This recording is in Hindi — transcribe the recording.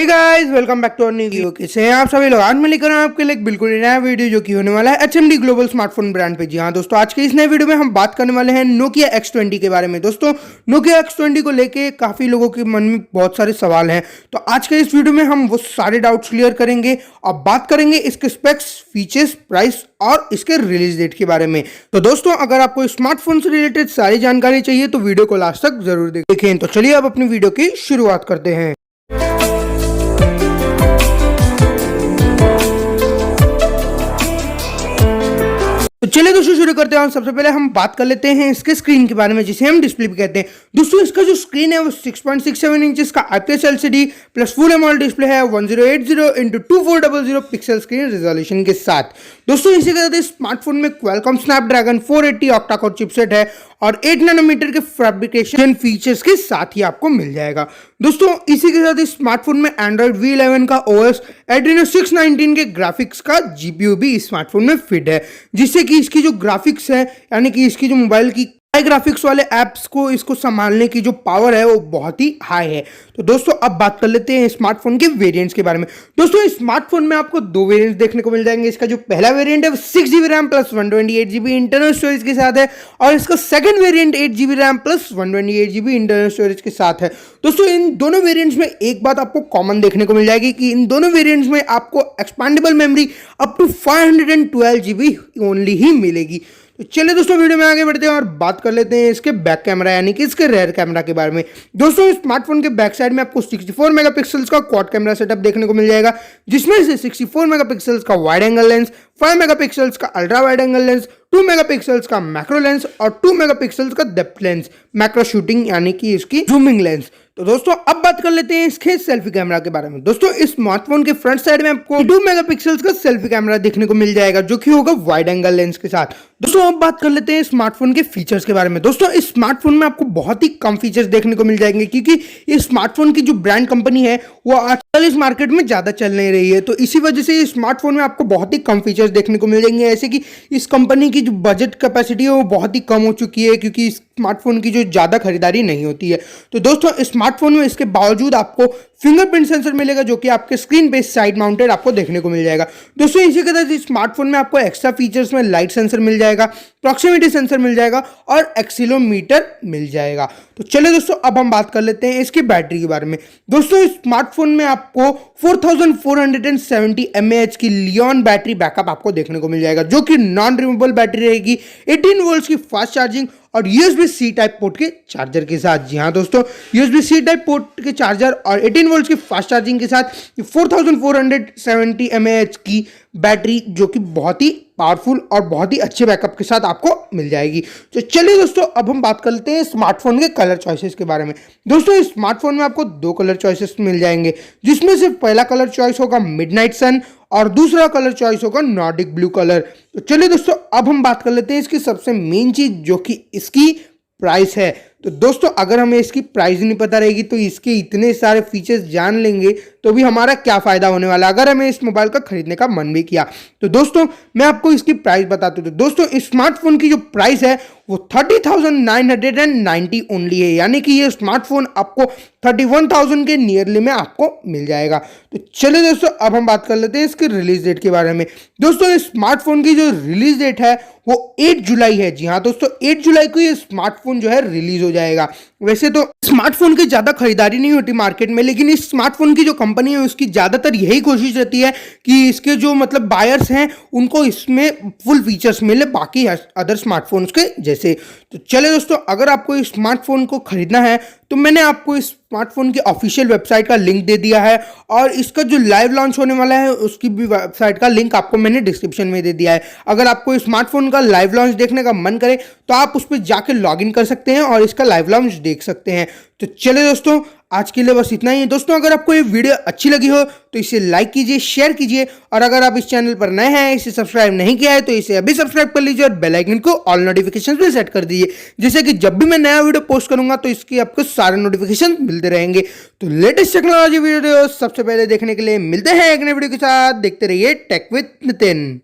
Hey guys, welcome back to new video. कैसे हैं आप सभी लोग। आज मैं लेकर आया आपके लिए एक बिल्कुल नया वीडियो जो कि होने वाला है HMD ग्लोबल स्मार्टफोन ब्रांड पे। जी हाँ दोस्तों, आज के इस नए वीडियो में हम बात करने वाले हैं नोकिया X20 के बारे में। दोस्तों नोकिया X20 को लेके काफी लोगों के मन में बहुत सारे सवाल हैं, तो आज के इस वीडियो में हम वो सारे डाउट्स क्लियर करेंगे और बात करेंगे इसके स्पेक्स, फीचर्स, प्राइस और इसके रिलीज डेट के बारे में। तो दोस्तों अगर आपको स्मार्टफोन से रिलेटेड सारी जानकारी चाहिए तो वीडियो को लास्ट तक जरूर देखें। तो चलिए अब अपनी वीडियो की शुरुआत करते हैं। तो चलिए दोस्तों शुरू करते हैं। सबसे पहले हम बात कर लेते हैं इसके स्क्रीन के बारे में, जिसे हम डिस्प्ले भी कहते हैं। दोस्तों इसका जो स्क्रीन है वो 6.67 इंचेस का IPS LCD plus full AMOLED display है 1080x2400 पिक्सल स्क्रीन रेजोल्यूशन के साथ। दोस्तों इसी के साथ स्मार्टफोन में Qualcomm Snapdragon 480 octa core chipset है और 8 नैनोमीटर के फैब्रिकेशन फीचर्स के साथ ही आपको मिल जाएगा। दोस्तों इसी के साथ इस स्मार्टफोन में एंड्रॉइड V11 का OS Adreno 619 के ग्राफिक्स का GPU भी इस स्मार्टफोन में फिट है, जिससे कि इसकी जो ग्राफिक्स है यानी कि इसकी जो मोबाइल की हाई ग्राफिक्स वाले ऐप्स को इसको संभालने की जो पावर है वो बहुत ही हाई है। तो दोस्तों अब बात कर लेते हैं स्मार्टफोन के वेरिएंट्स के बारे में। दोस्तों इस स्मार्टफोन में आपको दो वेरिएंट्स देखने को मिल जाएंगे। इसका जो पहला वेरिएंट है वो 6GB RAM plus 128GB internal storage के साथ है और इसका second variant 8GB RAM plus 128GB internal storage के साथ है। दोस्तों इन दोनों वेरिएंट्स में एक बात आपको कॉमन देखने को मिल जाएगी कि इन दोनों वेरिएंट्स में आपको expandable memory up to 512GB only ही मिलेगी। तो चलिए दोस्तों वीडियो में आगे बढ़ते हैं और बात कर लेते हैं इसके बैक कैमरा यानी कि इसके रेयर कैमरा के बारे में। दोस्तों इस स्मार्टफोन के बैक साइड में आपको 64 मेगापिक्सल्स का क्वाड कैमरा सेटअप देखने को मिल जाएगा, जिसमें से 64 मेगापिक्सल्स का वाइड एंगल लेंस, 5 मेगापिक्सल्स का ultra wide angle lens, 2 megapixels का मैक्रो लेंस और 2 मेगापिक्सल्स का डेप्थ लेंस, मैक्रो शूटिंग यानी कि इसकी जूमिंग लेंस। तो दोस्तों अब बात कर लेते हैं इसके सेल्फी कैमरा के बारे में। दोस्तों इस स्मार्टफोन के फ्रंट साइड में आपको 2 मेगापिक्सल्स का सेल्फी कैमरा देखने को मिल जाएगा, जो कि होगा वाइड एंगल लेंस के साथ। दोस्तों अब बात कर लेते हैं स्मार्टफोन के फीचर्स के बारे में। दोस्तों इस स्मार्टफोन में आपको बहुत ही कम फीचर्स देखने को मिल जाएंगे, क्योंकि इस स्मार्टफोन की जो ब्रांड कंपनी है वो आजकल इस मार्केट में ज्यादा चल नहीं रही है। तो इसी वजह से इस स्मार्टफोन में आपको बहुत ही कम फीचर्स देखने को मिल जाएंगे, ऐसे कि इस कंपनी की जो बजट कैपेसिटी है वो बहुत ही कम हो चुकी है, क्योंकि इस स्मार्टफोन की जो ज्यादा खरीदारी नहीं होती है। तो दोस्तों स्मार्टफोन में इसके बावजूद आपको फिंगरप्रिंट सेंसर मिलेगा, जो कि आपके स्क्रीन पे साइड माउंटेड आपको देखने को मिल जाएगा। दोस्तों इसी के साथ इस स्मार्टफोन में आपको एक्स्ट्रा फीचर्स में लाइट सेंसर मिल जाएगा, प्रॉक्सिमिटी सेंसर मिल जाएगा और एक्सीलोमीटर मिल जाएगा। तो चलिए दोस्तों अब हम बात कर लेते हैं इसकी बैटरी के बारे में। दोस्तों इस स्मार्टफोन में आपको 4470 mAh की लियोन बैटरी बैकअप आपको देखने को मिल जाएगा, जो कि नॉन रिमूवेबल बैटरी रहेगी, 18 वोल्ट की फास्ट चार्जिंग और USB-C टाइप पोर्ट के चार्जर के साथ। जी हाँ दोस्तों, USB-C टाइप पोर्ट के चार्जर और 18 वोल्ट की फास्ट चार्जिंग के साथ 4470 mAh की बैटरी, जो कि बहुत ही पावरफुल और बहुत ही अच्छे बैकअप के साथ आपको मिल जाएगी। तो चलिए दोस्तों अब हम बात करते हैं स्मार्टफोन के कलर चॉइसेस के बारे में। दोस्तों इस स्मार्टफोन में आपको दो कलर चॉइसेस मिल जाएंगे, जिसमें से पहला कलर चॉइस होगा मिडनाइट सन और दूसरा कलर चॉइस होगा नॉर्डिक ब्लू कलर। तो चलिए दोस्तों अब हम बात कर लेते हैं इसकी सबसे मेन चीज, जो कि इसकी प्राइस है। तो दोस्तों अगर हमें इसकी प्राइस नहीं पता रहेगी तो इसके इतने सारे फीचर्स जान लेंगे तो भी हमारा क्या फायदा होने वाला अगर हमें इस मोबाइल का खरीदने का मन भी किया। तो दोस्तों मैं आपको इसकी प्राइस बताता हूं। तो दोस्तों इस स्मार्टफोन की जो प्राइस है वो 30,990 ओनली है, यानी कि ये स्मार्टफोन आपको 31,000 के नियरली में आपको मिल जाएगा। तो चलिए दोस्तों अब हम बात कर लेते हैं इसके रिलीज डेट के बारे में। दोस्तों इस स्मार्टफोन की जो रिलीज डेट है वो 8 जुलाई है। जी हाँ दोस्तों, 8 जुलाई को ये स्मार्टफोन जो है रिलीज हो जाएगा। वैसे तो स्मार्टफोन की ज्यादा खरीदारी नहीं होती मार्केट में, लेकिन इस स्मार्टफोन की जो कंपनी है उसकी ज्यादातर यही कोशिश रहती है कि इसके जो मतलब बायर्स हैं उनको इसमें फुल फीचर्स मिले बाकी अदर स्मार्टफोन्स के जैसे। तो चले दोस्तों अगर आपको इस स्मार्टफोन को खरीदना है तो मैंने आपको इस स्मार्टफोन की ऑफिशियल वेबसाइट का लिंक दे दिया है और इसका जो लाइव लॉन्च होने वाला है उसकी भी वेबसाइट का लिंक आपको मैंने डिस्क्रिप्शन में दे दिया है। अगर आपको इस स्मार्टफोन का लाइव लॉन्च देखने का मन करे तो आप उस पर जाकर लॉग इन कर सकते हैं और इसका लाइव लॉन्च देख सकते हैं। तो चलिए दोस्तों आज के लिए बस इतना ही है। दोस्तों अगर आपको ये वीडियो अच्छी लगी हो तो इसे लाइक कीजिए, शेयर कीजिए और अगर आप इस चैनल पर नए हैं, इसे सब्सक्राइब नहीं किया है तो इसे अभी सब्सक्राइब कर लीजिए और बेल आइकन को ऑल नोटिफिकेशन पे सेट कर दीजिए, जिससे कि जब भी मैं नया वीडियो पोस्ट करूंगा तो इसकी आपको सारे नोटिफिकेशन मिलते रहेंगे। तो लेटेस्ट टेक्नोलॉजी वीडियो सबसे पहले देखने के लिए मिलते हैं एक नए वीडियो के साथ। देखते रहिए टेक विद नितिन।